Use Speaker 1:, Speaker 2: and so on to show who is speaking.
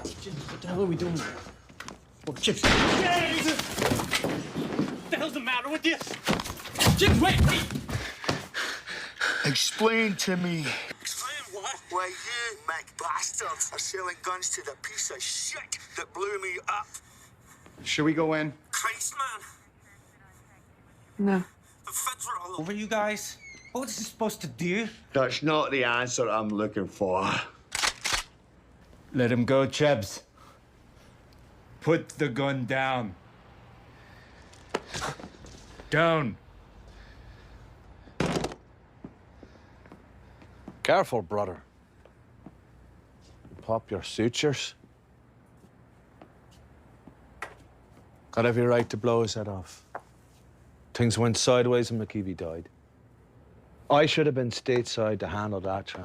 Speaker 1: What the hell are we doing? Oh, Chips. What the hell's the matter with you? Chips, wait!
Speaker 2: Explain to me.
Speaker 3: Explain what? Why you, Mac bastards, are selling guns to the piece of shit that blew me up.
Speaker 2: Should we go in?
Speaker 3: Christ, man.
Speaker 4: No.
Speaker 3: The feds were all
Speaker 1: Over you guys? What was this supposed to do?
Speaker 2: That's not the answer I'm looking for.
Speaker 5: Let him go, Chebs. Put the gun down. Down.
Speaker 6: Careful, brother. Pop your sutures. Got every right to blow his head off. Things went sideways and McKeevy died. I should have been stateside to handle that